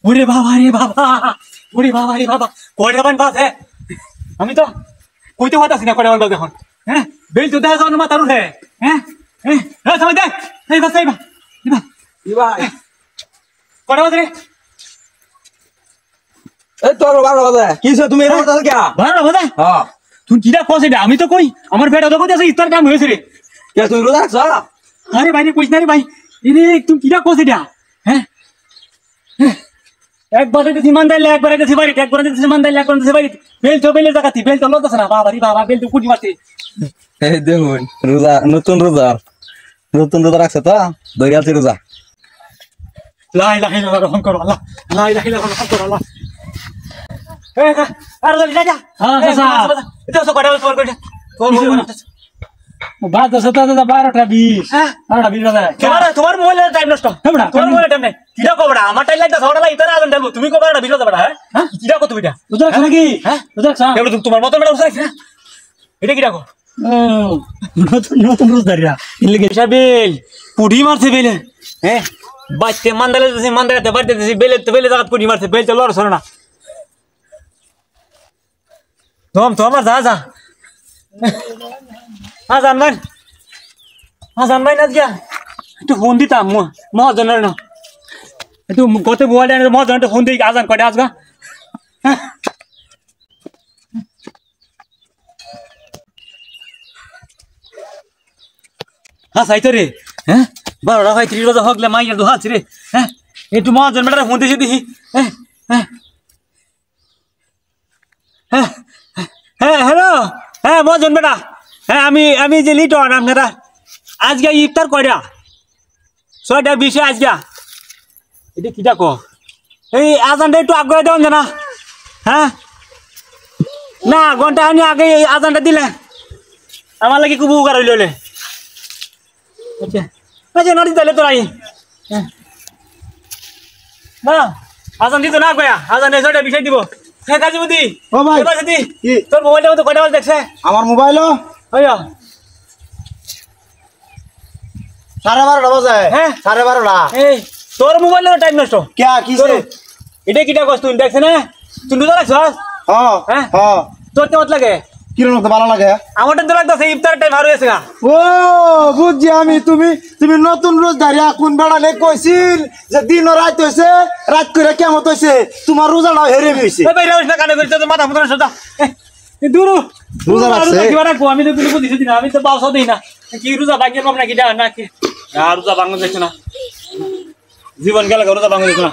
ওরে বাবা রে বাবা, ওরে বাবা রে বাবা, কয়টা বান বাস হ্যাঁ? আমি তো কইতে পারতাছি না কয়টা বান বাস এখন। হ্যাঁ বেল তো দেখা যাওয়ার মাথার উঠে। হ্যাঁ হ্যাঁ হ্যাঁ সময় দেখ এই বাস এই বা কয়টা বাজে রে? এই তোর 12 বাজে কিছে তুমি এর কথা কি? 12টা বাজে? হ্যাঁ তুই কিরা কস এটা? আমি তো কই আমার পেট তো কইতাছে ইফতার টাইম হয়েছে রে। কে তুই রোজা রাখছ? আরে ভাই রে কইছ না রে ভাই, এরে তুই কিরা কস এটা? হ্যাঁ একবার দিছি মানদাইলে, একবার দিছি বাড়িতে, একবার দিছি মানদাইলে, একবার দিছি বাড়িতে। বেল তো বেলে জায়গাতে বেল তো লতাছে না। বাবা রে বাবা, বেল তো কুটি মারছে। এই দেখুন রোজা নতুন রোজা রাখছ তো দইরা আছে রোজা। লা ইলাহা ইল্লাল্লাহ, রহম করো আল্লাহ, লা ইলাহা ইল্লাল্লাহ, রহম করো আল্লাহ। এই আর জলদি যা। হ্যাঁ চাচা এটা তো কয়টা তোর কইটা তোর বাদ দশ তো 12টা 20। হ্যাঁ 12টা 20 বাজে। তোমার মোবাইলের টাইম নষ্ট হবড়া, তোমার মোবাইলের টাইম নাই। কিরা কবড়া আমার টাইম লাগতা ছটা লাগি তোরা আজন দেব, তুমি কো 12টা 20 বাজে বড়া। হ্যাঁ কিরা কো তুমি এটা বুঝছ নাকি? হ্যাঁ বুঝছ এবারে তোমার মত মেডা উঠাইছ না এটা কিরা কো? নতুন রোজদারিরা ইনলে সাবেল পুডি মারছে বেলে। হ্যাঁ বাইতে মানদালে দিছে, মানদালে বাইতে দিছে, বেলে তো বেলে জায়গা পুডি মারছে। বেল তো লড়ছ না তোম তো আমার যা যা আজান ভাই না গিয়া একটু ফোন দিতাম মহাজনের না, একটু গত মোবাইল মহাজন ফোন দিই আজান কয়টা আজগা। হ্যাঁ সাইতো রে। হ্যাঁ 12টা 35 বাজে হকলে মাইয়া দু হাত রে। হ্যাঁ একটু মহাজন বেটা ফোন দিয়েছি দেখি। হ্যাঁ হ্যাঁ হ্যাঁ হ্যাঁ হ্যালো হ্যাঁ মহাজন বেটা। হ্যাঁ আমি যে লিটন আপনারা আজকে ইফতার কয়টা? 6টা 20 আজকে। এটা কিটা কো এই আজানটা একটু আগে দেন না? হ্যাঁ না ঘন্টা আনি আগে এই আজানটা দিলে আমার লাগে খুব উপকার হইলে। আচ্ছা আচ্ছা না দিতে তোরাই না আজান দিত না কয়া আজান 6টা 20 দিব। হ্যাঁ কাজীমতি ও ভাই কি তোর মোবাইলটা মতো কয়টা বাজে দেখছে? আমার মোবাইলও হইয়া 12:30 বাজে। হ্যাঁ 12:30। এই তোর মোবাইলের টাইম নষ্ট কে কিছে? এটা কিটা কস তুই দেখছ না? তুই রোজা রাখছ? হ্যাঁ হ্যাঁ হ্যাঁ তোর কেমন লাগে? কিরকম তো ভালো লাগে। আমার তো লাগতেছে ইফতার টাইম আর হয়েছে গা। ও বুঝছি আমি, তুমি নতুন রোজদারিয়া কোন বেড়ালে কইছিল যে দিন রাত হইছে, রাত করে কেমন হইছে, তোমার রোজাটা হেরে হইছে। এই বাইরে হইছ না কানে কইছ তো মাথা মুদরা সদা দূরু রোজা রাখছে কি বারা কো আমি তো কিছু বুঝিছি না, আমি তো বাউসা দেই না কি রোজা ভাগ্যের বাপ নাকি না কি রোজা ভাঙন যাচ্ছে না, জীবন গেল রোজা ভাঙন যাচ্ছে না।